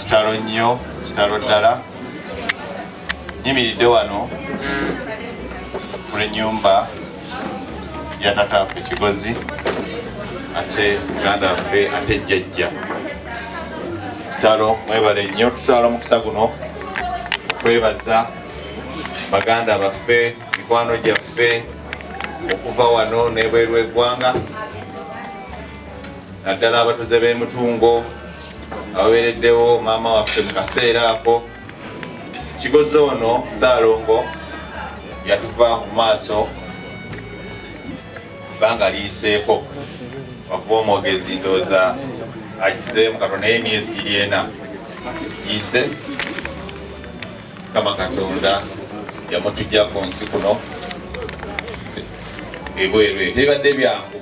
kitalo nnyo, kitalo ddala. Nyimiridde wano mu nnyumba ya tataffe Kigozi ate muganda waffe ate jjajja. Kitalo mwebale nnyo, tutwala omukisa guno okwebaza baganda baffe, mikwano gyaffe okuva wano n'ebweru w'eggwanga, naddala abatuuze b'emitungo ababeereddewo maama waffe mu kaseera ako. Kigozi ono Ssaalongo yatuva mu maaso bbanga liyiseeko wakuba omwogezi ndowooza agizeemu katono naye emyezi 4 giyise. Mukama Katonda yamutujja ku nsi kuno ebweru tebadde byangu,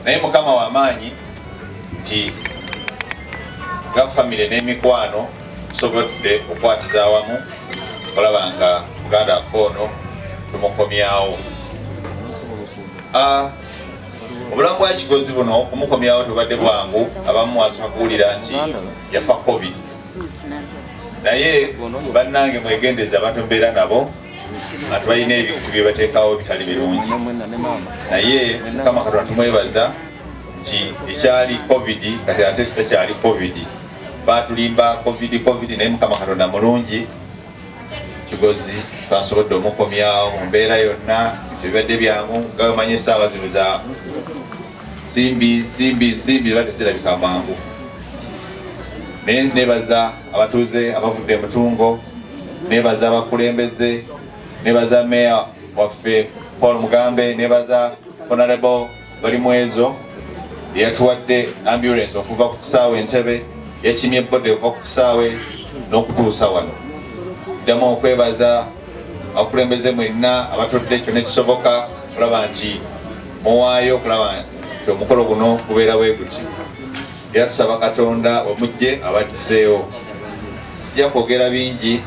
naye Mukama w'amaanyi nti nga famire n'emikwano tusobodde okukwatiza awamu olaba nga muganda waffe ono tumukomyawo. Obulamu bwa Kigozi buno okumukomyawo tubadde bwangu, abamu mwasooka kuwulira nti yafa COVID, naye bannange mwegendeze abantu mbeera nabo nga tubalina ebintu bye bateekawo bitali birungi, naye Mukama Katonda tumwebaza nti ekyali COVID kati ate kitakyali COVID. Batulimba COVID naye Mukama Katonda mulungi. Kigozi twasobodde omukomyawo mu mbeera yonna, tebibadde byangu nga bamanye essaawa zino za simbi badde zirabika mangu. Naye nebaza abatuuze abavudde emitungo, nebaza abakulembeze, nebaza meya waffe Paul Mugambe, nebaza Honorable Balimwezo eyatuwadde ambulance okuva ku kisaawe Entebbe, yakimye bodde okuva ku kisaawe n'okutuusa wano. Ddamu okwebaza abakulembeze mwenna abatodde kyonna ekisoboka okulaba nti muwaayo okulaba nti omukolo guno gubeera bwe guti. Era tusaba Katonda omujje abaddiseewo. Sijja kwogera bingi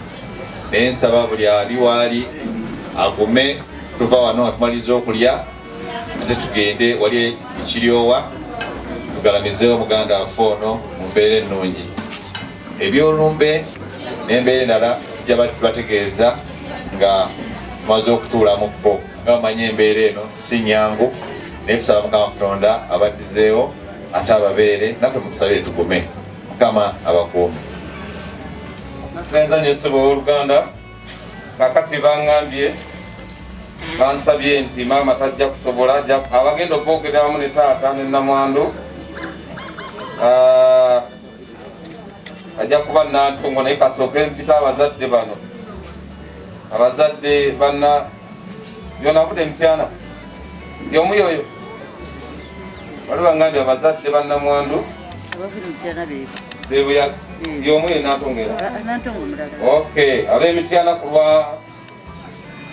naye nsaba buli ali waali agume tuva wano atumaliza okulya ate tugende wali ekiryowa tugalamizeewo muganda waffe ono mu mbeera ennungi. Ebyolumbe n'embeera endala tujja bategeeza nga tumaze okutuulamu bo, nga bamanye embeera eno si nnyangu, naye tusaba Mukama Katonda abaddizeewo ate ababeere naffe mutusabire tugume. Mukama abakuume. Senza Nyesebo w'Oluganda kakati baŋŋambye bansabye nti maama tajja kusobola, abagenda okwogera wamu ne taata ne Namwandu ajja kuba Nantongo, naye kasooke mpita abazadde bano, abazadde banna byonavudde mityana yomuyo oyo wali baŋŋambye abazadde ba Namwandu yomuyo Nantongera. Okay, ab'emityana kuba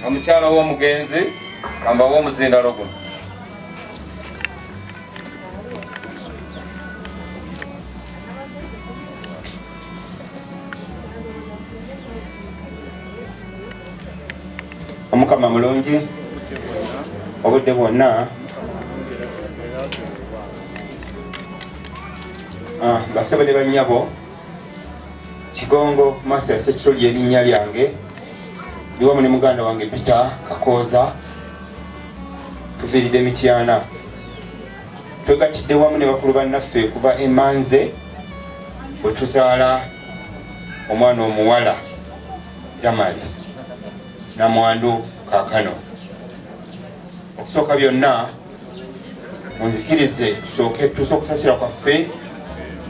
omukyala w'omugenzi kamba w'omuzindalo guno. Omukama mulungi obudde bwonna. Basebo ne bannyabo, Kigongo Martha Sekiro ly'erinnya lyange, ndi wamu ne muganda wange Peter Kakooza, tuviiridde Mityana. Twegatidde wamu ne bakulu bannaffe kuva Emanze bwe tuzaala omwana omuwala Jamali Namwandu kaakano. Okusooka byonna munzikirize tusooke okusasira kwaffe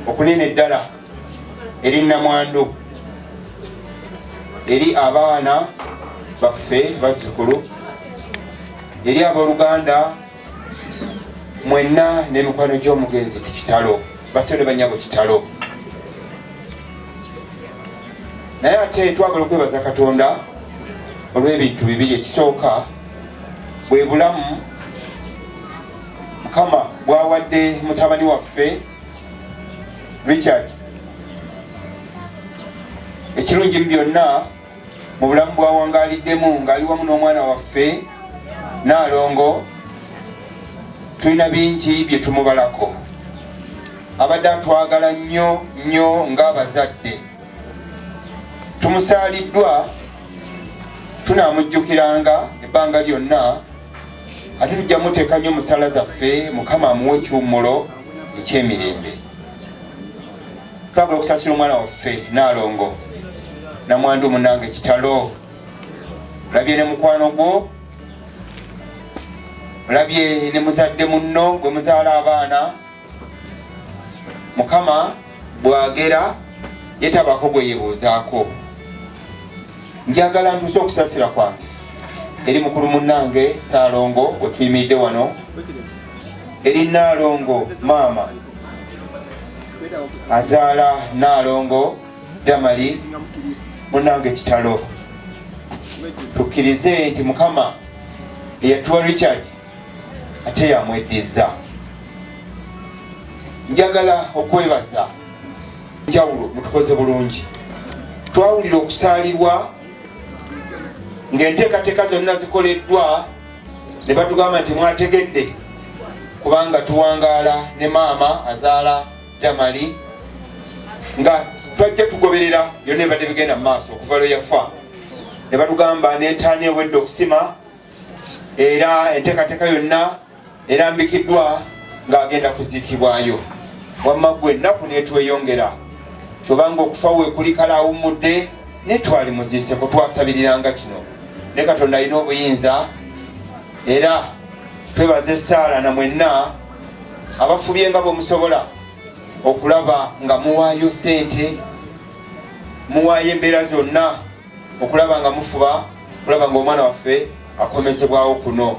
okunene ddala eri Namwandu, eri abaana baffe bazzukulu, eri abooluganda mwenna n'emikwano gy'omugenzi Kitalo, basere banyabo Kitalo. Naye ate twagala okwebaza Katonda olw'ebintu bibiri. Ekisooka bwe bulamu Mukama bwawadde mutabani waffe Richard. Ekirungi byonna mu bulamu bwawangaaliddemu ng'ali wamu n'omwana waffe Naalongo, tulina bingi bye tumubalako. abadde atwagala nnyo nnyo ng'abazadde. Tumusaaliddwa, tunaamujjukiranga ebbanga lyonna, ate tujja muteeka nnyo musala zaffe, Mukama amuwe ekiwummulo eky'emirembe. Twagala okusasira omwana waffe Naalongo Namwandu munnange Kitalo, olabye ne mukwano gwo, olabye ne muzadde munno gwe muzaala abaana. Mukama bwagera yetabako gwe yebuuzaako. Njagala ntuuse okusasira kwange eri mukulu munnange Saalongo gwe tuyimiridde wano, eri Naalongo maama azaala Naalongo Damali munnange Kitalo. Tukkirize nti Mukama eyatuwa Richard ate yamweddiza. Njagala okwebaza njawulo mutukoze bulungi. Twawulira okusaalirwa ng'enteekateeka zonna zikoleddwa ne batugamba nti mwategedde kubanga tuwangaala ne maama azaala Damali nga twajja tugoberera byonna ebadde bigenda mu maaso okuva lwe yafa. Ne batugamba n'entaani ewedde okusima era enteekateeka yonna erambikiddwa ng'agenda kuziikibwayo. Wamma gwe ennaku n'etweyongera kyobanga okufa we kuli kale awummudde ne twali muziiseko, twasabiriranga kino. Ne Katonda alina obuyinza era twebaze Saala na mwenna abafubye nga bwe musobola okulaba nga muwaayo ssente, muwaayo embeera zonna okulaba nga mufuba okulaba nga omwana waffe akomezebwawo kuno.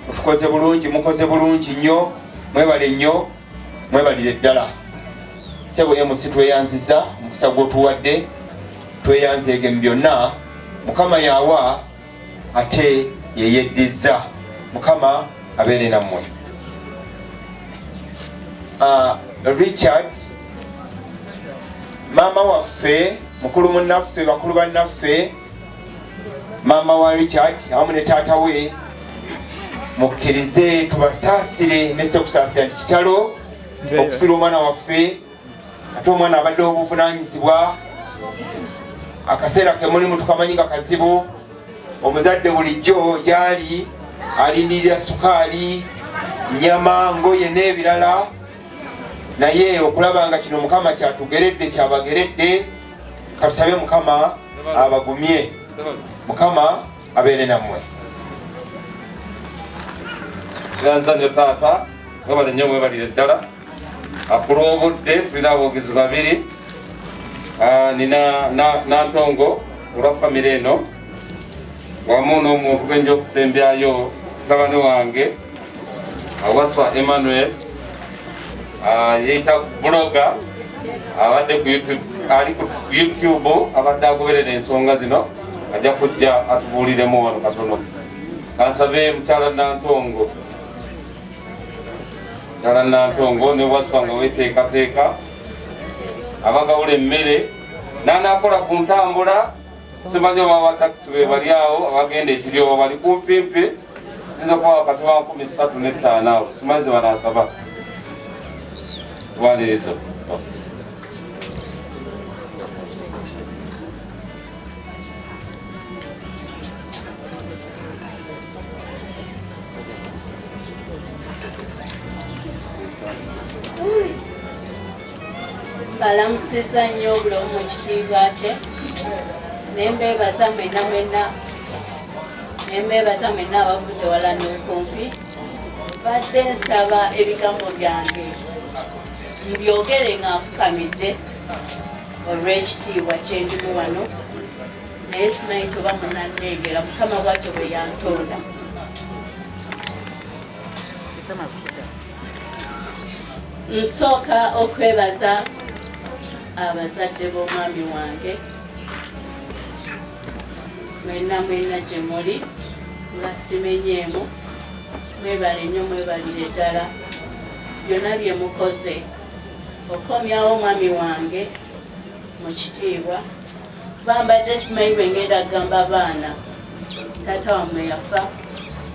Mutukoze bulungi, mukoze bulungi nnyo, mwebale nnyo, mwebalire ddala. Ssebo MC tweyanziza, mukisa gw'otuwadde, tweyanzeege mu byonna. Mukama yawa ate yeyeddiza. Mukama abeere nammwe. Richard maama waffe, mukulu munnaffe, bakulu bannaffe, maama wa Richard awamu ne taata we, mukkirize tubasaasire mese okusaasira nti Kitalo okufiira omwana waffe, ate omwana abadde obuvunaanyizibwa, akaseera ke mulimu tukamanyi nga kazibu. Omuzadde bulijjo gyali alindirira sukaali, nnyama, ngoye n'ebirala, naye okulaba nga kino Mukama kyatugeredde, kyabageredde. Katusabe Mukama abagumye. Mukama abeere nammwe. Nzanyo taata mwebale nnyo, mwebalire ddala. Akula obudde tulina aboogezi babiri, nina Nantongo olwa famire eno wamu n'omuntu gwenja okusembyayo mutabani wange Awaswa Emmanuel, yeita bloga abadde ku YouTube, ali ku YouTube abadde agoberera ensonga zino, ajja kujja atubuuliremu wano katono. Kansabe mukyala Nantongo, mukyala Nantongo ne Waswa nga weteekateeka abagawula emmere n'anaakola ku ntambula. Simanyi oba abatakisi be bali awo abagenda ekiryobo bali kumpimpi, nza kuba wakati wa 35 awo, simanyi ze banaasaba twanirizo. Balamusiza nnyo buli omu mu kitiibwa kye, nembeebaza mwenna abavudde wala n'okumpi. Badde nsaba ebigambo byange mbyogere nga nfukamidde olw'ekitiibwa kye ndimu wano, naye simanyi toba munanneegera. Mukama bw'atyo bwe yantonda. Nsooka okwebaza abazadde b'omwami wange mwenna gye muli nga simenyeemu. Mwebale nnyo, mwebalire ddala byonna bye mukoze okomyawo omwami wange mu kitiibwa. Bambadde simanyi bwe ngenda kugamba abaana taata wammwe yafa,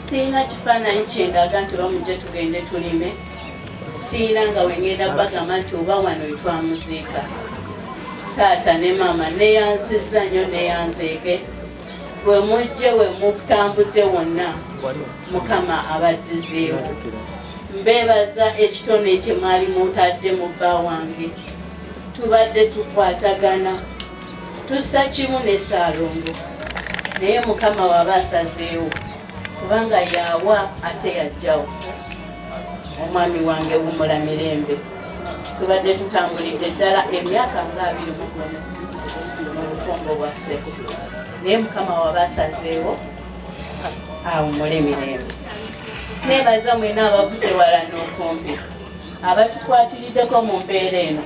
sirina kifaananyi kyendaga nti bamujje tugende tulime. siira nga wengenda bagamba nti oba wano wetwamuziika. Taata ne maama neyanziza nnyo neyanzeeke. Bwe mujje we mutambudde wonna Mukama abaddizeewo. Mbeebaza ekitone kye mwali mutadde mu bba wange. Tubadde tukwatagana tussa kimu ne Ssaalongo, naye Mukama waba asazeewo kubanga yaawa ate yajjawo. Omwami wange wumula mirembe. Tubadde tutambulidde ddala emyaka nga 21 mu bufumbo bwaffe, naye Mukama waba asazeewo awumule mirembe. Neebaza mwena abavudde wala n'okumpi, abatukwatiriddeko mu mbeera eno,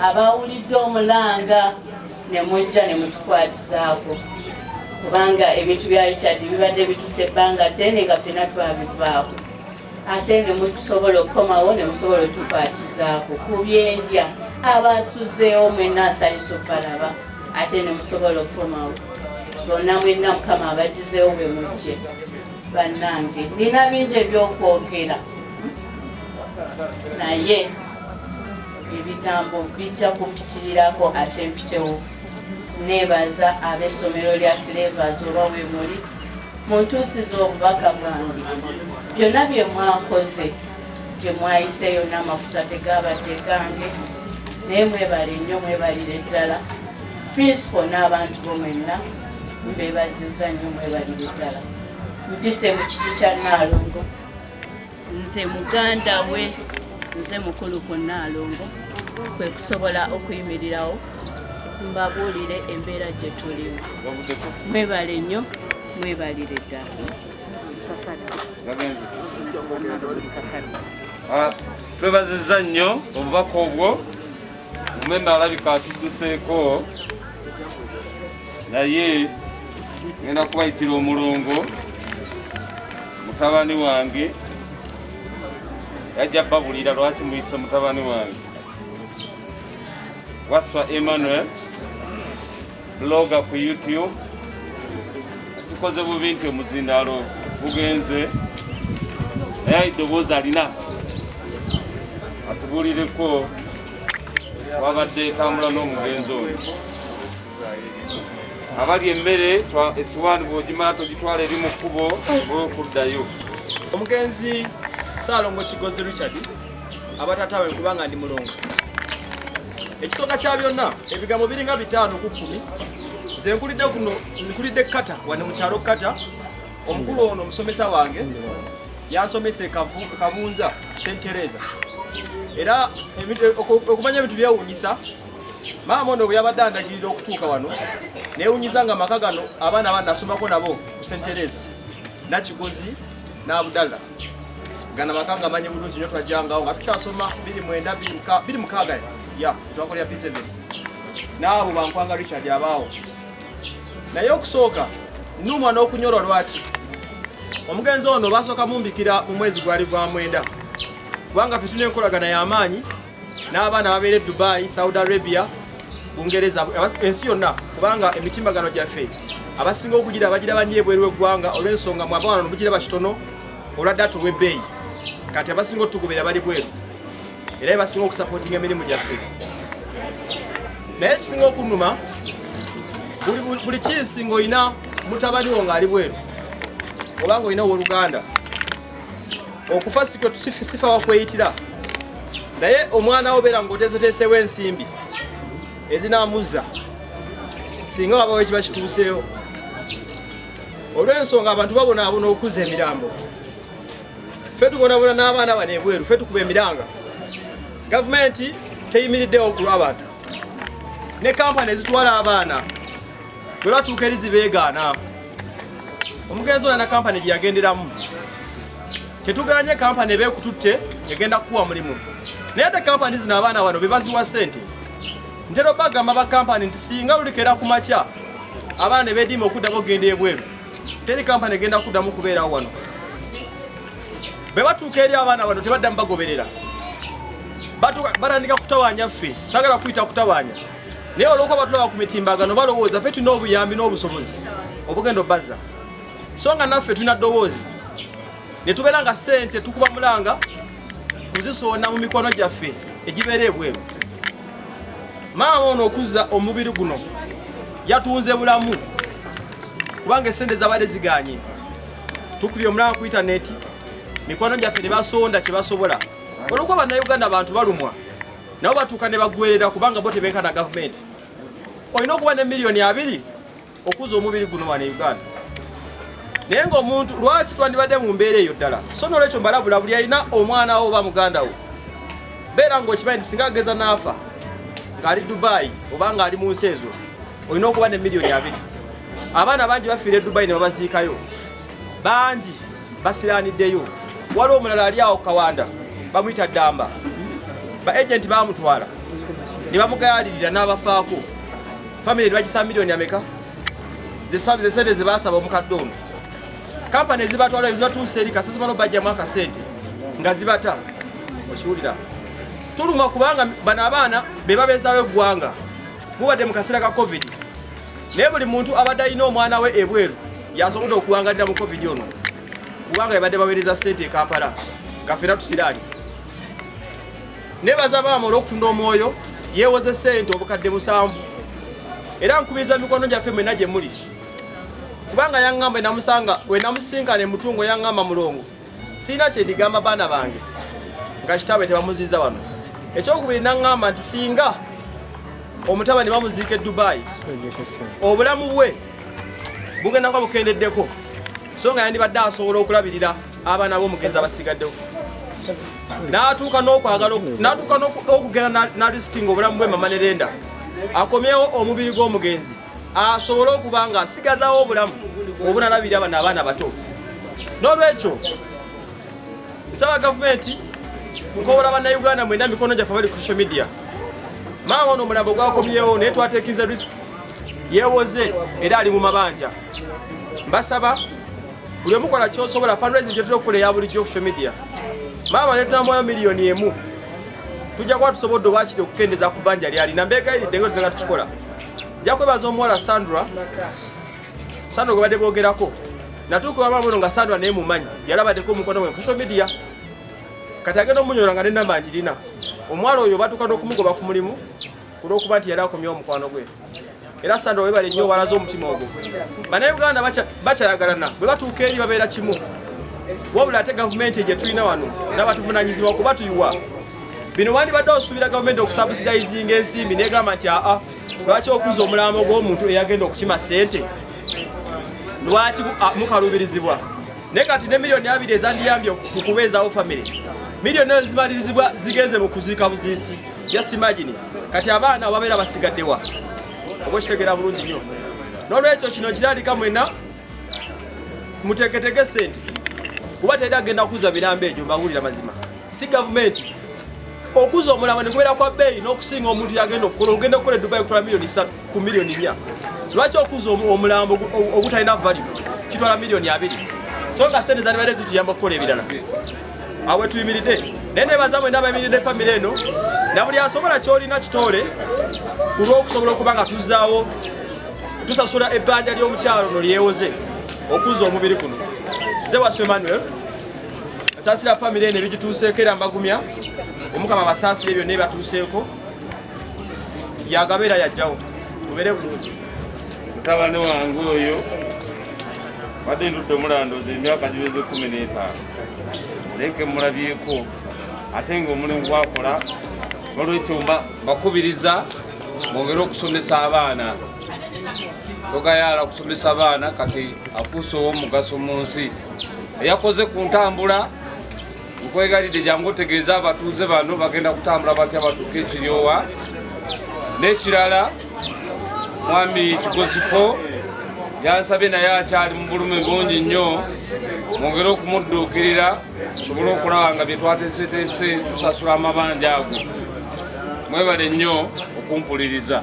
abawulidde omulanga ne mujja ne mutukwatisaako, kubanga ebintu bya Richard bibadde bitutte ebbanga ddene nga ffenna twabivaako. Ate ne musobola okukomawo ne musobola otukwatizaako ku byendya abasuzeewo mwenna asanyusa okubalaba, ate ne musobola okukomawo. Bonna mwenna Mukama abaddizeewo bwe mujje. Bannange nina bingi ebyokwogera naye ebigambo bijja kupitirirako ate mpitewo. Neebaza ab'essomero lya Clevers olwa we muli muntuusiza obubaka bwange. Byonna bye mwakoze gye mwayiseeyo n'amafuta tegabadde gange, naye mwebale nnyo, mwebalire ddala. Principal n'abantu bo mwenna mbeebazizza nnyo, mwebalire ddala. Mpise mu kiti kya Nnaalongo, nze muganda we, nze mukulu ku Nnaalongo, kwe kusobola okuyimirirawo mbabuulire embeera gye tulimu. Mwebale nnyo, mwebalire ddala. Twebazizza nnyo obubaka obwo. Omumemba alabika atudduseeko, naye ngenda kubayitira omulongo mutabani wange. Yajja babulira lwaki muyise mutabani wange. Waswa Emmanuel, blogger ku YouTube. Tukoze bubi nti omuzindaalo bugenze, naye eddoboozi alina atubuulireko wabadde tambula n'omugenzi oyo. Abali emmere esiwaani bw'ogimala togitwala eri mu kkubo olw'okuddayo. Omugenzi Ssaalongo Kigozi Richard abatatawe kubanga ndi mulongo. Ekisooka kya byonna ebigambo biringa 5 ku 10. Nze nkulidde Kata wano mu kyalo Kata. Omukulu ono omusomesa wange yansomese Kabunza St. Teresa. Era okumanya ebintu byewuunyisa, maama ono bwe yabadde andagirira okutuuka wano neewuunyiza nga amaka gano abaana banasomako nabo ku St. Teresa, Nakigozi n'Abudalla. Gana amaka nga manyi bulungi nnyo twajjangawo nga tukyasoma 26 ya twakolera P7 n'abo bankwanga Richard abaawo. Naye okusooka nnumwa n'okunyolwa lwaki omugenzi ono basooka mumbikira mu mwezi gwali gwa mwenda, kubanga ffe tulina enkolagana y'amaanyi n'abaana babeera Dubai, Saudi Arabia, Bungereza, ensi yonna, kubanga emitimbagano gyaffe abasinga okugira bagira banyee bweru w'eggwanga olw'ensonga mu abaana mugira bakitono olwadde atuw'ebbeeyi. Kati abasinga otugobera bali bweru era basinga okusapootinga emirimu gyaffe. Naye ekisinga okunnuma buli kinsi ng'olina mutabani wo ng'ali bweru oba ng'olina owooluganda, okufa sikyo sifa wakweyitira, naye omwana wo beera ng'oteeseteesewo ensimbi ezinaamuza singa wabawo ekiba kituuseewo. Olw'ensonga abantu babonaabona okuza emirambo, ffe tubonabona n'abaana bano ebweru, ffe tukuba emiranga. Gavumenti teyimiriddewo ku lw'abantu, ne kampani ezitwala abaana bwe batuuka eri zibeegaana. Omugenzi olana kampani gye yagenderamu, tetuganye kampani ebeekututte egenda kukuwa mulimu, naye ate kampani zino abaana bano be baziwa ssente. Ntera bagamba ba kampani nti singa lulikera ku makya abaana beediima okuddamu okugenda ebweru, teri kampani egenda kuddamu kubeerawo wano. Bwe batuuka eri abaana bano tebaddamu bagoberera, batandika kutawaanya ffe. Sagala kuyita kutawaanya, naye olw'okuba batulaba ku mitimbagano balowooza ffe tulina obuyambi n'obusobozi obugenda obazza. So nga naffe tulina ddoboozi ne tubeera nga ssente tukuba mulanga kuzisonda mu mikono gyaffe egibeera ebweru. Maama ono okuzza omubiri guno yatunze bulamu kubanga essente zabadde ziganye. Tukubye omulanga ku intaneti mikono gyaffe ne basonda kye basobola. Olwokuba bannayuganda bantu balumwa nabo batuuka ne bagwerera kubanga bo tebenkana gavumenti. Olina okuba ne miliyoni 2 okuzza omubiri guno wano e Uganda. Naye ng'omuntu lwaki twandibadde mu mbeera eyo ddala? So n'olwekyo mbalabula buli alina omwana wo oba muganda wo beera ng'okimanyi nti singa ageza n'afa ng'ali Dubai oba ng'ali mu nsi ezo olina okuba ne miliyoni 2. Abaana bangi bafiira e Dubai ne babaziikayo, bangi basiraaniddeyo. Waliwo omulala ali awo Kawanda bamuyita Ddamba, ba agenti baamutwala ne bamugayalirira n'abafaako. Family ne bagisa miliyoni ameka? Ze sente ze baasaba omukadde ono. Kampani ezibatwala ezibatuusa eri kasasi bano bajjamu akasente nga zibata. Okiwulira? Tuluma kubanga bano abaana be babeezaawo eggwanga. Mubadde mu kaseera ka COVID. Naye buli muntu abadde alina omwana we ebweru yasobodde okuwangalira mu COVID ono kubanga yabadde baweereza ssente e Kampala nga ffenna tusiraani. Nebaza maama olw'okutunda omwoyo yeewoze ssente obukadde 7. Era nkubiriza mikono gyaffe mwenna gye muli kubanga yaŋŋamba enamusanga we namusinkana Mutungo yaŋŋamba Mulongo sirina kye ndigamba baana bange nga kitaabwe tebamuziiza wano. Ekyokubiri naŋŋamba nti singa omutabani bamuziika e Dubai obulamu bwe bugenda kuba bukendeddeko so nga yandibadde asobola okulabirira abaana b'omugenzi abasigaddewo. N'atuuka n'okwagala n'atuuka n'okugenda na risking obulamu bwe Mama Nerenda akomyewo omubiri gw'omugenzi asobole okuba nga asigazawo obulamu obunalabirira bano abaana bato. N'olwekyo nsaba gavumenti nkobola bannayuganda mwenda mikono gyaffe bali ku social media. Maama ono omulambo gwakomyewo naye twateekiza risk yeewoze era ali mu mabanja. Mbasaba buli omukola kyosobola fundraising gye tutera okukola eya bulijjo ku social media. Maama ne tunamwayo miliyoni 1 tujja kuba tusobodde obwakiri okukendeza ku bbanja lyalina. Mbeegayiridde nga tuzenga tukikola. Nja kwebaza omuwala Sandra gwe badde boogerako. Natuuka maama ono nga Sandra naye mumanyi yalabaddeko omukono gwe ku social media. Kati agenda omunyola nga n'ennamba ngirina. Omwala oyo batuuka n'okumugoba ku mulimu olw'okuba nti yali akomyewo omukwano gwe. Era Sandra webale nnyo walaza omutima ogwo. Bannayuganda bakyayagalana bwe batuuka eri babeera kimu. Wabula ate gavumenti gye tulina wano n'abatuvunaanyizibwa kuba tuyuwa. Bino wandibadde osuubira gavumenti okusubsidizinga ensimbi negamba nti lwaki okuzza omulambo gw'omuntu eyagenda okukima ssente? Lwaki mukaluubirizibwa? Naye kati ne miliyoni 2 ezandiyambye okubeezaawo famire. Miliyoni ezo zimalirizibwa zigenze mu kuziika buziisi. Just imagine. Kati abaana babeera basigaddewa. Oba okitegeera bulungi nnyo. N'olwekyo kino kiraalika mwena muteeketeke ssente kuba teri agenda kuzza mirambo egyo mbawulira mazima. Si gavumenti. Okuzza omulambo ne kubeera kwa bbeeyi n'okusinga omuntu yagenda okukola ogenda okukola Dubai kutwala miliyoni 3 ku miliyoni 4. Lwaki okuzza omulambo obutalina value kitwala miliyoni 2? So nga ssente zandibadde zituyamba okukola ebirala. Awe tuyimiridde naye nebaza mwena abayimiridde famire eno na buli asobola kyolina kitole ku lw'okusobola okuba nga tuzzaawo tusasula ebbanja ly'omukyalo no lyewoze okuzza omubiri guno. Nze Waswa Emmanuel nsaasira famire eno ebigituuseeko era mbagumya Omukama basaasire byonna ebyatuuseeko yagabeera yajjawo tubeere bulungi. Mutabani wange oyo wadde ndudde omulandoza emyaka giweze 15 leke mulabyeko ate ng'omulimu gwakola. Olwekyo bakubiriza mwongere okusomesa abaana. Togayaala okusomesa abaana kati afuuse ow'omugaso mu nsi. Eyakoze ku ntambula nkwegalidde jangu otegeeza abatuuze bano bagenda kutambula batya batuuke ekiryowa. N'ekirala Mwami Kigozipo yansabye naye akyali mu bulumi bungi nnyo mwongere okumudduukirira tusobole okulaba nga bye twateeseteese tusasula amabanja ago. Mwebale nnyo okumpuliriza.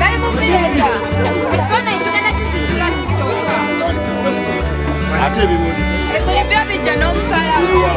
Kali mubireeta. Ekifaananyi tugenda kisitula kyokka. Ate ebimuli. Ebyo bijja n'omusalaba.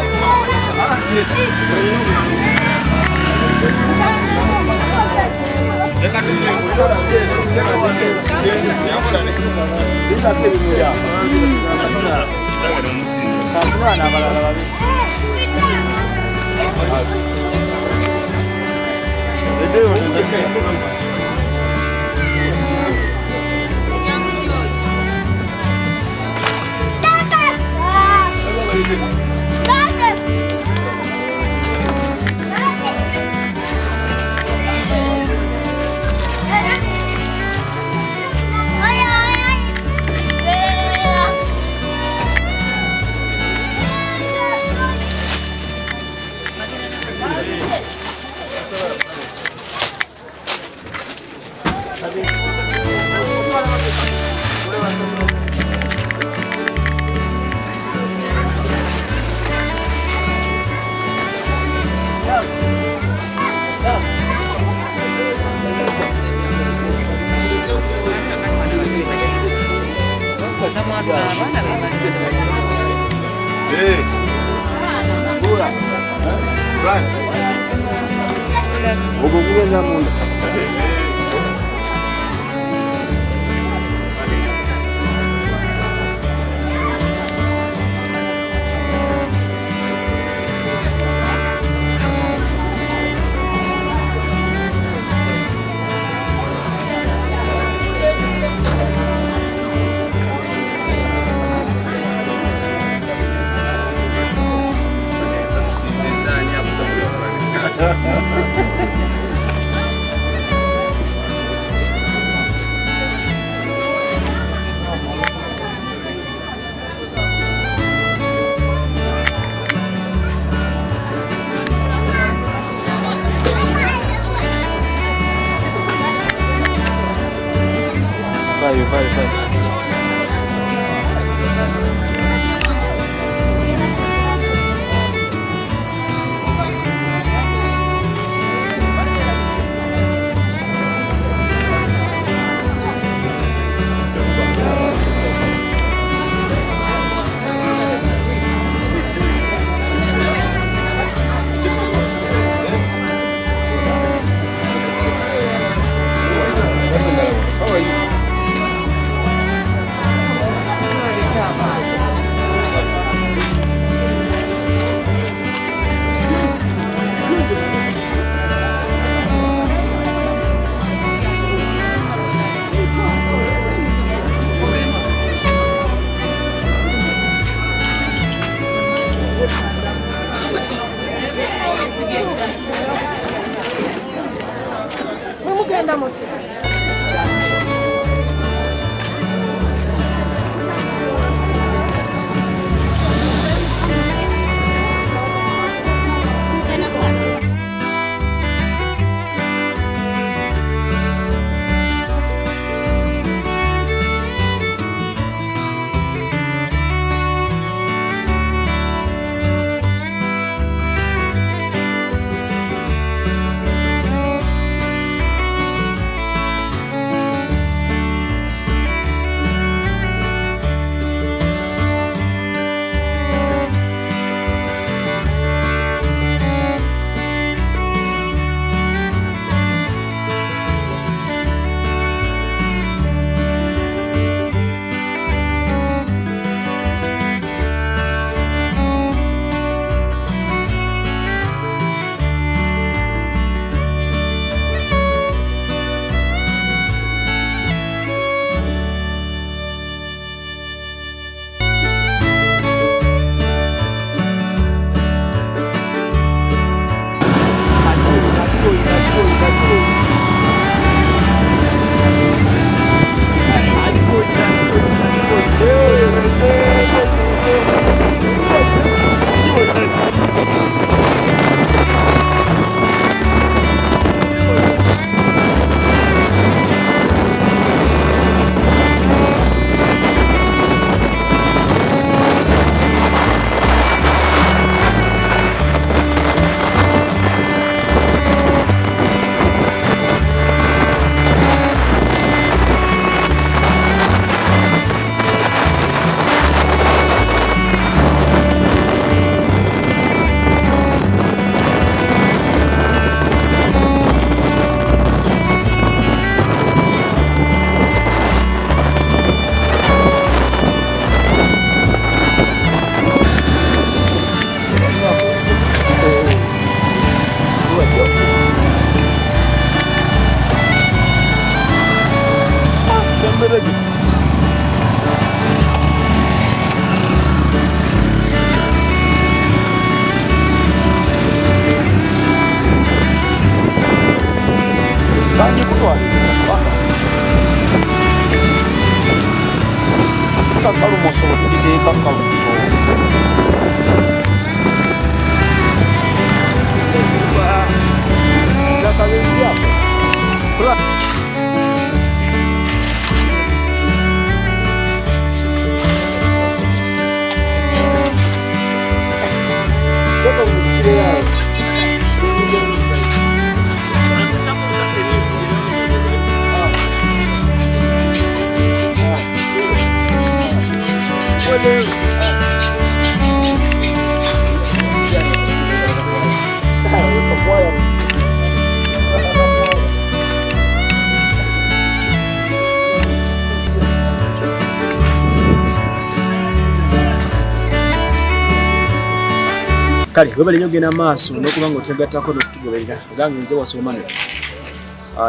Kale webale nnyo genda maaso n'okuba ng'otegattako n'okutugoberera ogange nze Wasomano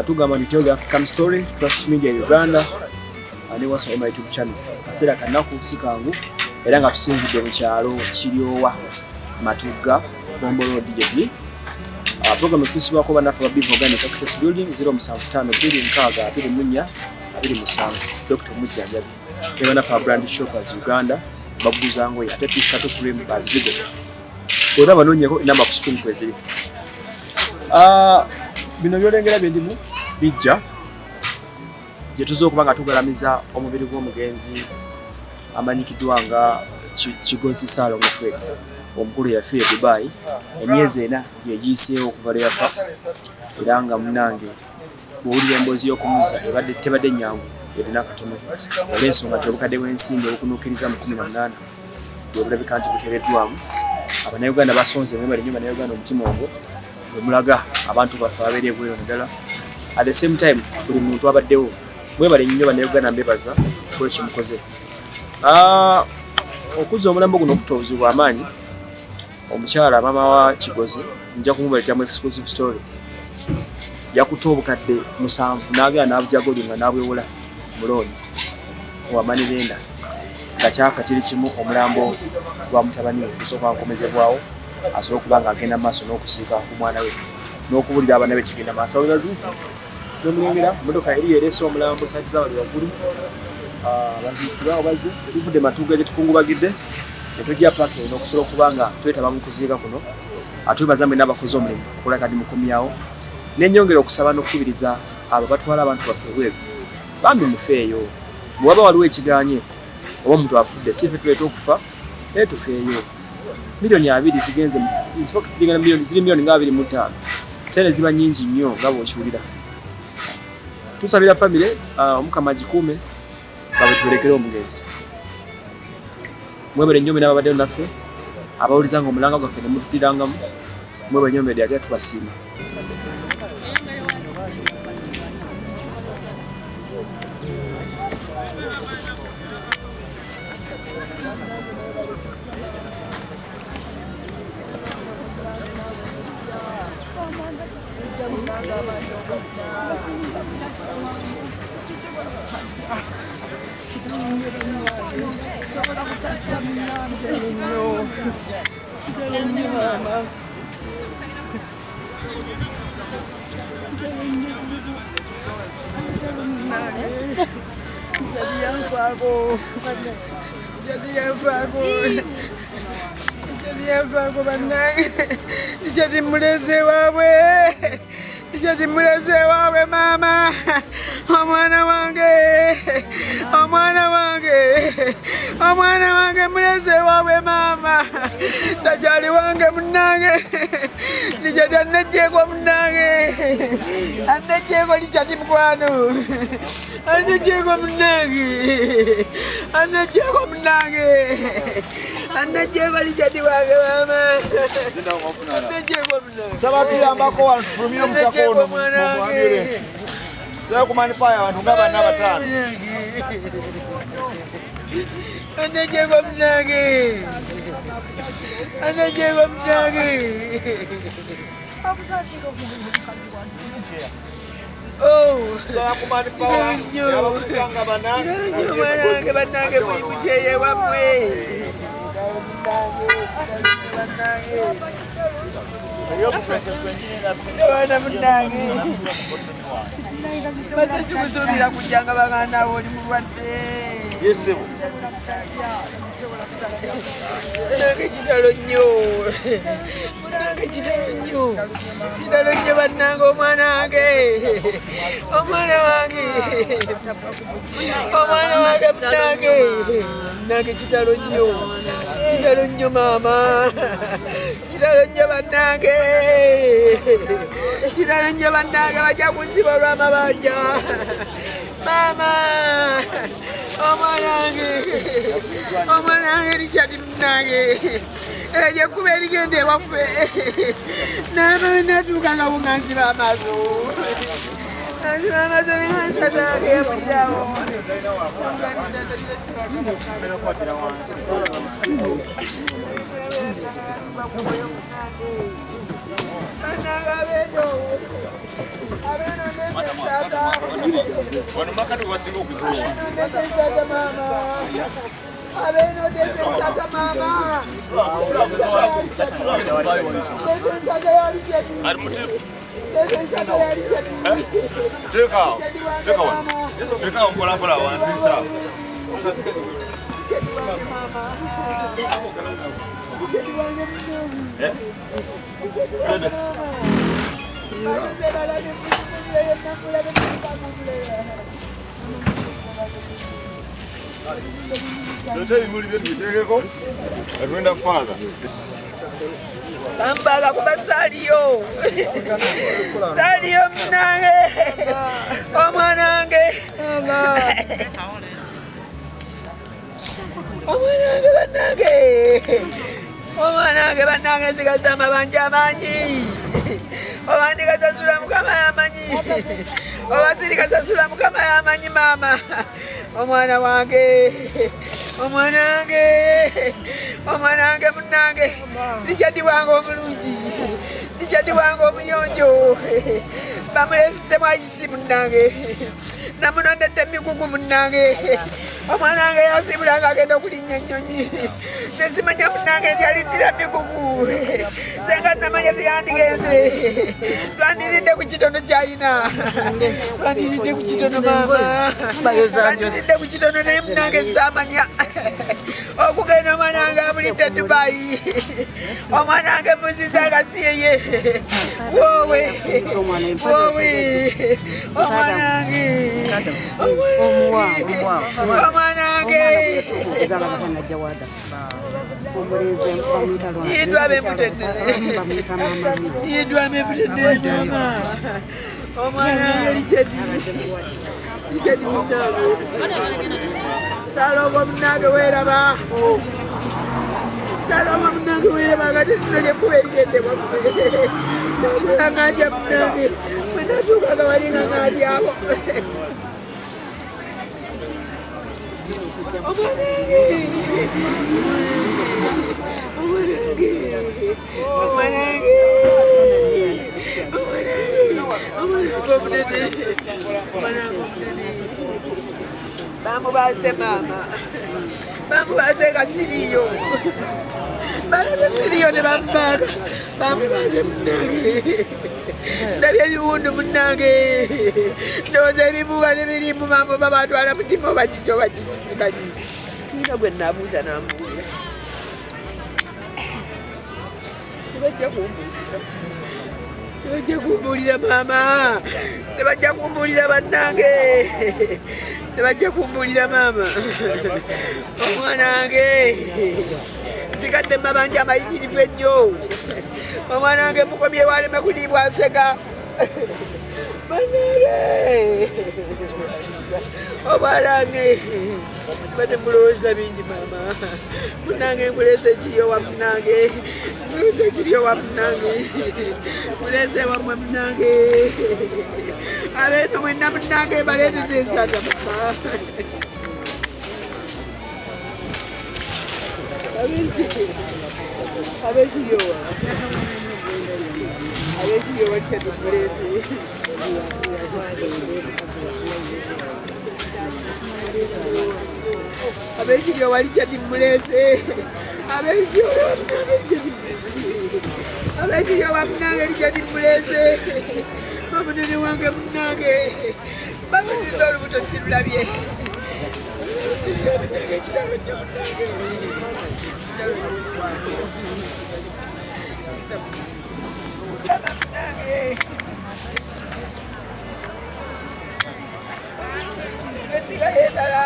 tugamba nti Tyoga African Story Trust Media Uganda ne Wasoma YouTube channel kaseera kannaku sikangu era nga tusinzidde mu kyalo Kiryowa Matugga Bombo Road DJB program etusibwako bannaffe ba Biv Organic Access Building 0752424 Dr. Mujjanjabi ne bannaffe ba Brand Shoppers Uganda baguza ngoye ate pisatu cream bazigo Ora banonyeko inamba ku screen kweziri. Bino byolengera byendimu bijja je tuzokubanga tugalamiza omubiri gw'omugenzi amanyikidwa nga Kigozi Salongo Fred omukulu yafiire Dubai emyezi ena gye giseewo okuva lwe yafa era nga munange bw'owulira emboozi y'okumuza ebadde tebadde nyangu erina katono olw'ensonga gy'obukadde bw'ensimbi obukunuukiriza mu 18 gy'obulabika nti buteereddwamu Abannayuganda basonze mwebale nnyo Bannayuganda omutima ogwo gwe mulaga abantu baffe ababeera ebweyo ddala at the same time buli muntu abaddewo mwebale nnyo Bannayuganda mbebaza kole kimukoze okuzza omulambo guno okutoozebwa amaanyi omukyala maama wa Kigozi nja kumubaleetamu exclusive story yakuta obukadde 7 n'agenda n'abujagolinga n'abwewola mulooni owamanirenda nga kyafa kiri kimu omulambo gwa mutabani we kusooka nkomezebwawo asobola okuba nga agenda maaso n'okusiika ku mwana we n'okubulira abaana be kigenda maaso awulira zuuzi nomulengera emmotoka eri ereese omulambo saati z'abali waggulu baziikibwawo bazze tuvudde Matugga gye tukungubagidde ne tujja paaka eno okusobola okuba nga twetaba mu kuziika kuno atwebaza mwenna abakoze omulimu okola kadi mukomyawo n'ennyongera okusaba n'okukubiriza abo batwala abantu baffe bweru bambi mufeeyo bwe waba waliwo ekiganye oba omuntu afudde si ffe tuleeta okufa naye tufeeyo miliyoni 2 zigenze ziri miliyoni nga 25 sente ziba nnyingi nnyo nga bw'okiwulira tusabira famire Omukama agikuume babetulekere omugenzi mwebale nnyo mwenna babaddeyo naffe abawuliza nga omulanga gwaffe ne mutudirangamu mwebale nnyo mmedde ate tubasiima Jadi muleze wawe mama omwana wange muleze wawe mama tajali wange munange nijadi anejjeko munange anejjeko lijadi mukwano anejjeko munange anejjeko lijadi wange mama anejjeko munange Sabapirambako wano tufulumire omutaka ono mwange. Leo kumanipaya abantu nga bana batano. Anejjeko munange. Oh, Sala kumanipaya yabakutanga banange. Banange mucheye wamwe. Wana munange. Batasi kusubira kujanga baganda oli mulwadde. Yesebo. Munange kitalo nnyo. Munange kitalo nnyo. Kitalo nnyo bannange omwana wange. Omwana wange. Omwana wange munange. Munange kitalo nnyo. Kitalo nnyo maama. Kitalo nnyo bannange. Kitalo nnyo bannange bajja kusiba olw'amabanja. Mama. Omwana wange Richard munange eryo ekkuba erigenda ewaffe natuuka nga buŋŋansiba amaaso nemansatange yamuddawo bannange abeejo Wano makati wasinga okuzuwa. Teka okola wansi sawa. Bambaga kuba Saliyo. Saliyo munange. Omwana wange. Omwana wange bannange. Omwana wange bannange nsigaza amabanja amangi. Obandi kasasula mukama yamanyi. Obasiri kasasula mukama yamanyi maama. Omwana wange. Omwana wange. Omwana wange munange. Richard wange omulungi. Richard wange omuyonjo. Bamulesite mwayisi munange. Namunondedde emigugu munange. Omwana wange yasibulanga agenda okulinnya ennyonyi. Nesimanya munange nti aliddira migugu. Senga namanya teyandigenze. Twandiridde ku kitono kyayina. Twandiridde ku kitono maama. Twandiridde ku kitono naye munange saamanya. Okugenda omwana wange abulidde Dubai. Omwana wange muziza nga si yeye. Wowe. Wowe. Omwana wange. Omwana wange. Yindwa bemutendere. Yindwa bemutendere mama. Omwana wange Richard. Richard munange. Salogo munange weraba. Salogo munange weraba kati tunage kubeerigende waffe. Nanganja munange. Mwenatuukaga walinga ng'ali abo. Omanange. Omanange. Omanange. Omanange omunene. Omanange omunene. Bamubaze maama. Bamubaze nga siriyo. Balabe siriyo ne bamubaga. Bamubaze munange. Ndabye ebiwundu munange. Ndowooza ebimuwa ne birimu maama oba batwala mutima oba kiki oba kiki simanyi. Sirina gwe naabuuza n'ambuulira. Tebajja kumbuulira. Tebajja kumbuulira maama. Tebajja kumbuulira bannange. Tebajja kumbuulira maama. Omwana wange. Nsigadde mu mabanja amayitirivu ennyo. Omwana wange mukomye waleme kuliibwa nsega. Bannange. Omwana wange. Bade mulowooza bingi maama. Munange nkuleese ekiri owa munange. Nkuleese ekiri owa munange. Muleese wammwe munange. Abeeno mwenna munange baleetedde ensata maama. Abekiri owa. Abekiri owa kyatumuleese. Abekiri owa Richard mulese. Abekiri owa Abekiri owa munange Richard mulese. Bamunene wange munange. Bamuziza olubuto sirulabye. siriyoni nange ekiralo nnyo munange esigaye endala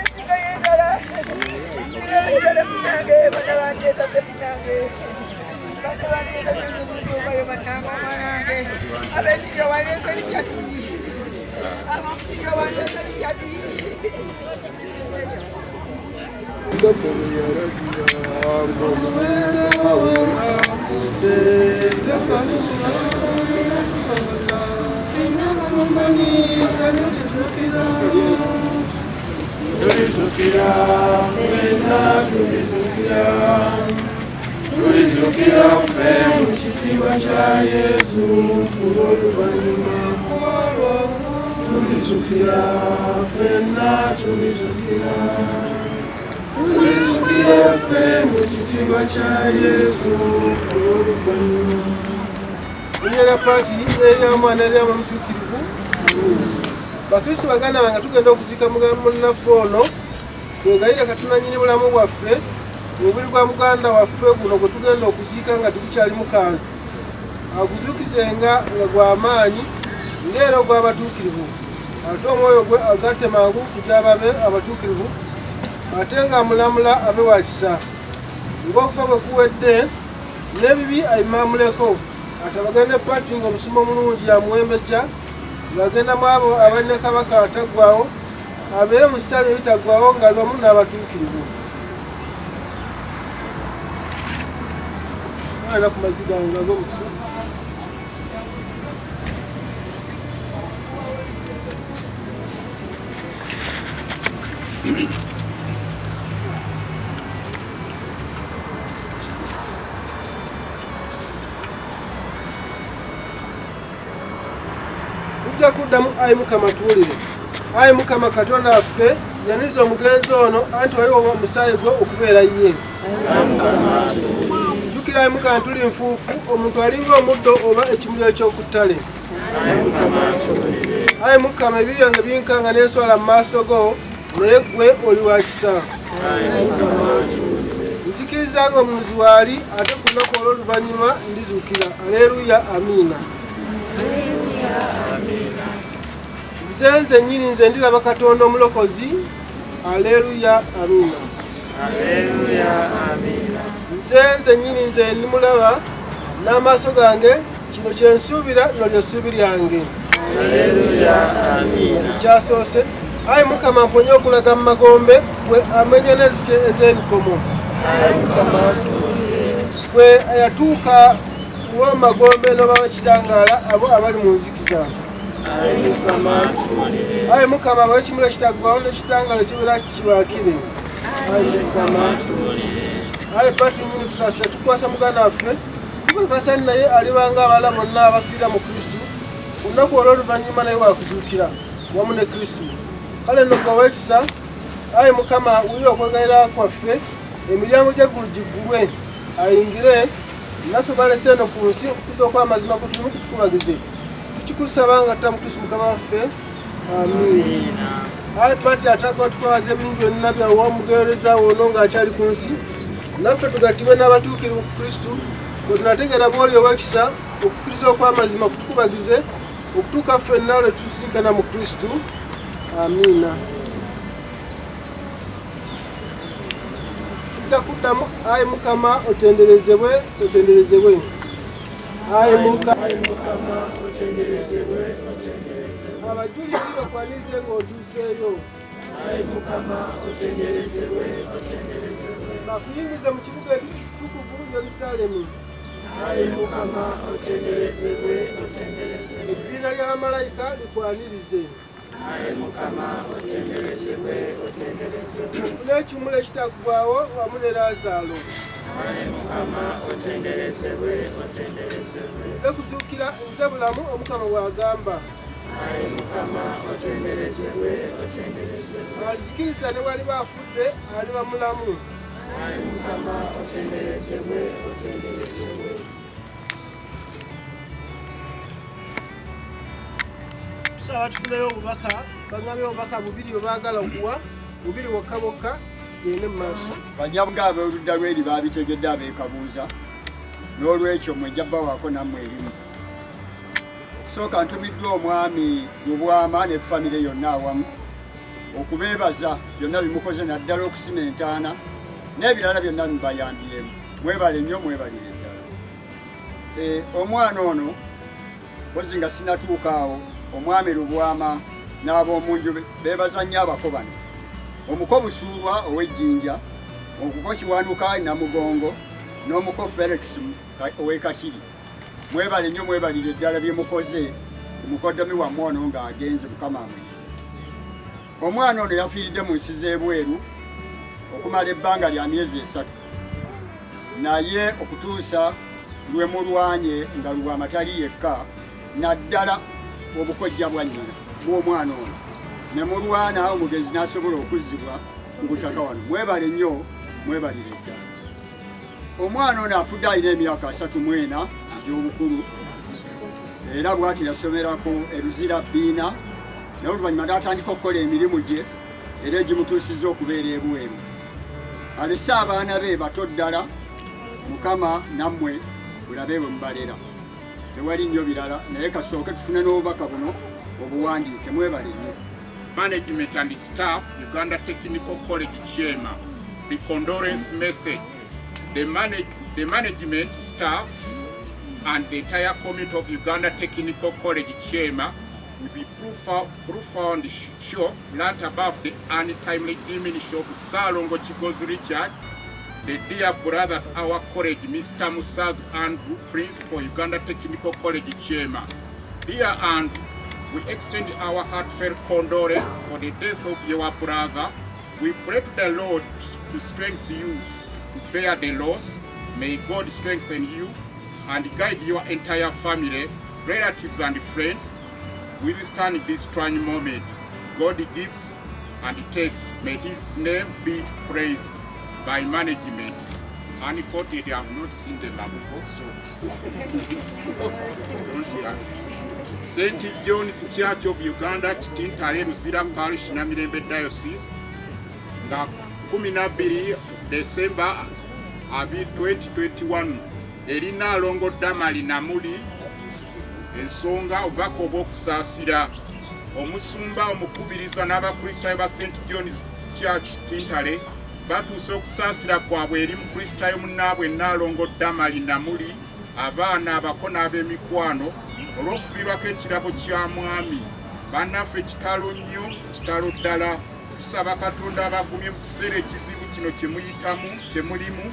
esigaye endala endala munange bana banjetaze munange bana banjetaze munange banange omanange abekiryo walese likyati abekiryo walese likyati Tulisukira ffe mu kitiibwa kya Yesu oluvanyuma tulisukira ffenna tulisukira ffe mu kitiibwa kya Yesu oluvanyuma. Kunyera paati ey'omwana eryama mutuukirivu bakristo baganda bange tugenda okuziika munnaffe ono twegayire Katonda nnyini bulamu bwaffe omubiri gwa muganda waffe guno gwe tugenda okuziika nga tegukyali mu kantu aguzuukizenga nga gw'amaanyi ng'era ogw'abatuukirivu ate omwoyo gwe agatte mangu kujababe abatuukirivu ate ng'amulamula abe wa kisa ng'okufa bwe kuwedde n'ebibi abimamuleko ate bagende paati ng'omusomo omulungi yamuwembejja ng'agendamu abo abalina kabaka ataggwawo abeere mu ssaabi ebitaggwawo nga lwamu n'abatuukirivu. Ana ku maziga nga g'omukiso tujja kuddamu ayi Mukama tuwulire. Ayi Mukama Katonda waffe yaniriza omugenzi ono anti wayiwa omusaayi gwe okubeera ye. Jjukira ayi Mukama tuli nfuufu omuntu alinga omuddo oba ekimuli eky'okuttale. Ayi Mukama ebibi byange binkanga neeswala mu maaso go naye gwe oli wa kisa. Nzikiriza nga omunuzi waali ate ku lunaku olw'oluvannyuma ndizuukira. Aleluya, amiina. Nze nnyini nze ndiraba Katonda omulokozi. Aleluya, amiina. Nze nnyini nze ndimulaba n'amaaso gange, kino kye nsuubira lino ly'essuubi lyange. Ekyasoose ayi Mukama mponye okulaga mu magombe gwe amenya n'enzike ez'ebikomo. Gwe yatuuka wa magombe n'oba w'ekitangaala abo abali mu nzikiza. Ayi Mukama abawe ekimuli ekitaggwawo n'ekitangaala kibeera kibaakire. Ayi paati nnyini kusaasira tukwasa muganda waffe tukakasa naye alibanga abala bonna abafiira mu Kristo ku lunaku olw'oluvannyuma naye waakuzuukira wamu ne Kristo. Kale nno gwe ow'ekisa ayi Mukama wulira okwegayirira kwaffe emiryango gy'eggulu giggulwe ayingire naffe balese eno ku nsi okukiza okw'amazima kutulimu kutukubagize tukikusaba nga tutta mu Kristo Mukama waffe. Amiina. Ayi paati ataka tukwaza ebintu byonna byawe omugeereza wono ng'akyali ku nsi naffe tugattibwe n'abatuukirivu ku Kristo bwe tunategeera bw'oli ow'ekisa okukkiriza okw'amazima kutukubagize okutuuka ffenna lwe tusinkana mu Kristo. Amiina. Tujja kuddamu ayi Mukama otenderezebwe otenderezebwe. Ayi Mukama otenderezebwe otenderezebwe. Abajulizi bakwanirize ng'otuuseeyo. Ayi Mukama otenderezebwe otenderezebwe. Bakuyingize mu kibuga ekitukuvu Yerusaalemu. Ayi Mukama otenderezebwe otenderezebwe. Ebbina ly'abamalayika likwanirize. Ayi Mukama otenderezebwe otenderezebwe. Ofune ekimuli ekitaggwaawo wamu ne Laazaalo. Ayi Mukama otenderezebwe otenderezebwe. Nze kuzuukira nze bulamu Omukama bw'agamba. Ayi Mukama otenderezebwe otenderezebwe. Azikiriza ne waliba afudde aliba mulamu. Ayi Mukama otenderezebwe otenderezebwe. so abatufunayo obubaka bagambye obubaka bubiri bwebaagala okuwa bubiri bwokka bwokka gende mu maaso banyabwa ab'oludda lw'eri baabitegedde abeekabuuza n'olwekyo mwejja bbawaako nammwe erimu okusooka ntumiddwa omwami Lubwama ne famire yonna awamu okubeebaza byonna bimukoze naddala okusima entaana n'ebirala byonna bibayambyemu mwebale nnyo mwebalire ddala omwana ono pozi nga sinatuukaawo omwami Lubwama n'ab'omunju beebaza nnyo abako bano omuko Busuulwa ow'Ejjinja omuko Kiwanuka Namugongo n'omuko Felix ow'Ekakiri mwebale nnyo mwebalire ddala bye mukoze omukoddomi wammwe ono ng'agenze Mukama amuyise omwana ono yafiiridde mu nsi z'ebweru okumala ebbanga lya myezi 3 naye okutuusa lwe mulwanye nga Lubwama tali yekka naddala obukojja bwa nnyina bw'omwana ono ne mulwana omugenzi n'asobola okuzzibwa ku butaka wano mwebale nnyo mwebalire ddala omwana ono afudde alina emyaka 34 egy'obukulu era bw'ati yasomerako eruzira bbiina naye oluvannyuma n'atandika okukola emirimu gye era egimutuusizza okubeera ebweru alese abaana be bato ddala Mukama nammwe bulabe bwe mubalera tewali nnyo birala naye kasooke tufune n'obubaka buno obuwandiike mwebale nnyo Management and staff, Uganda Technical College Chema. The condolence message. The management, staff, and the entire community of Uganda Technical College Chema will be profound shock learnt about the untimely diminution of Salongo Chigozi Richard, the dear brother of our college, Mr. Musaz Andrew, Principal, Uganda Technical College Chema. Dear Andrew, we extend our heartfelt condolence for the death of your brother. We pray to the Lord to strengthen you to bear the loss. May God strengthen you and guide your entire family, relatives and friends. We withstand this trying moment. God gives and takes. May his name be praised by management. Unfortunately, I have not seen the lab also. St. John's Church of Uganda, Kitintale, Luzira Parish, Namirembe Diocese, nga 12 December 2021, erina Alongo Damali Namuli, ensonga obubaka obw'okusaasira omusumba omukubiriza n'abakristaayo ba St. John's Church Kitintale batuuse okusaasira kwabwe eri mukristaayo munnaabwe Nalongo Damali Namuli, abaana abako n'ab'emikwano olw'okuviirwako ekirabo kya mwami. Bannaffe kitalo nnyo, kitalo ddala. Tusaba Katonda abagumye mu kiseera ekizibu kino kye mulimu,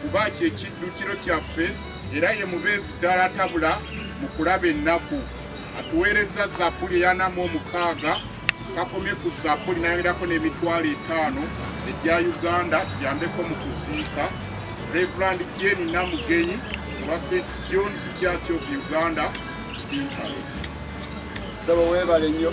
kuba ky'ekiddukiro kyaffe era ye mubeezi ddala atabula mu kulaba ennaku. Atuweereza Zabbuli eya 46, kakomye ku Zabbuli n'ayongerako n'emitwalo 5 egya Uganda yambeko mu kuziika Reverend Jane Namugenyi wa St. John's Church of Uganda. Saba webale nnyo.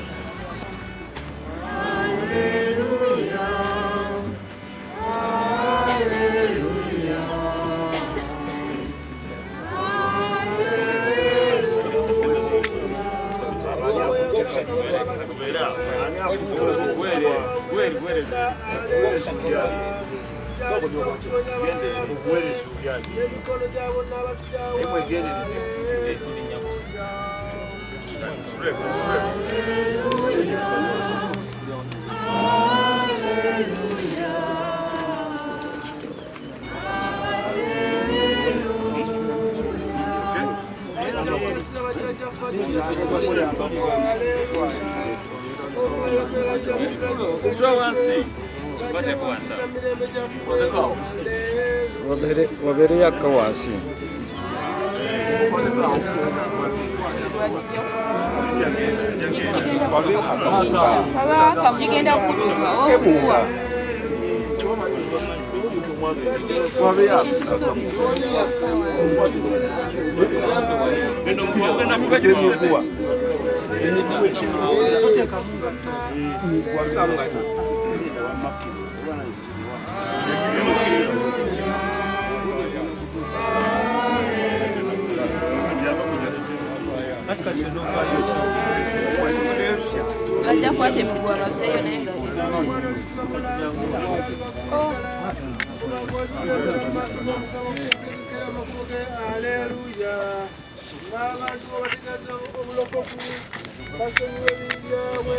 Wabere yakka wansi. Katika bakwate emiguwa bafeeyo naye nga abantu abategeeza obulokofu basonyiwa ebibi byabwe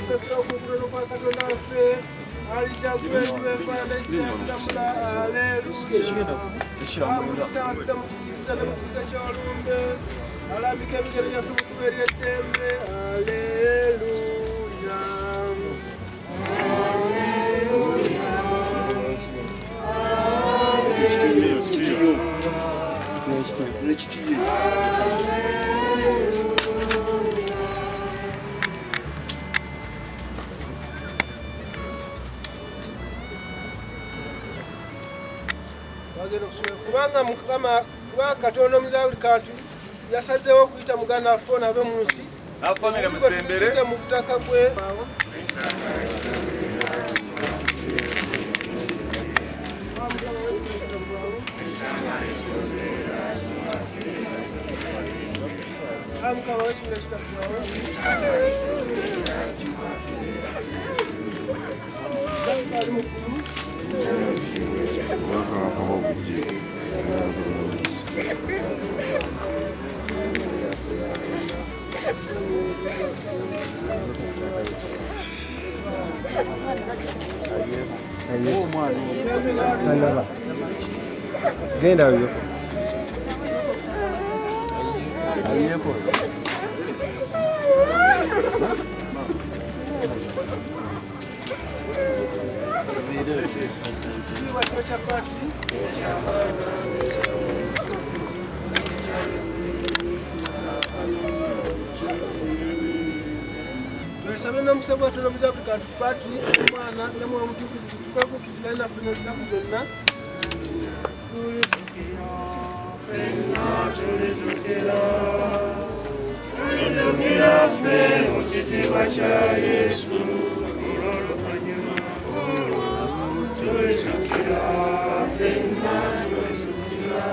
okusasira okugulero kwa Katonda waffe alijagulendwefanejjakudamula aleluya atuda mu kisiza ne mu kisiza kyolumbe alambika ebigere byaffe mukuba eryeddembe aleluya kubanga Mukama kubanga Katonda omuza buli kantu yasazeewo okuyita muganda waffe ono ave mu nsi musembere mu butaka gwe Genda yo. Sabina namusaba Katonda muza buli kantu pati omwana namwe omutukuvu tukako kusigala naffe n'ennaku zonna tulizukira ffe mu kitiibwa kya Yesu olw'oluvannyuma tulizukira ffenna tulizukira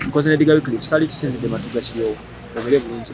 Nkoze ne Diga Wycliffe sali tusinzidde matuga kiryowo omule bulungi.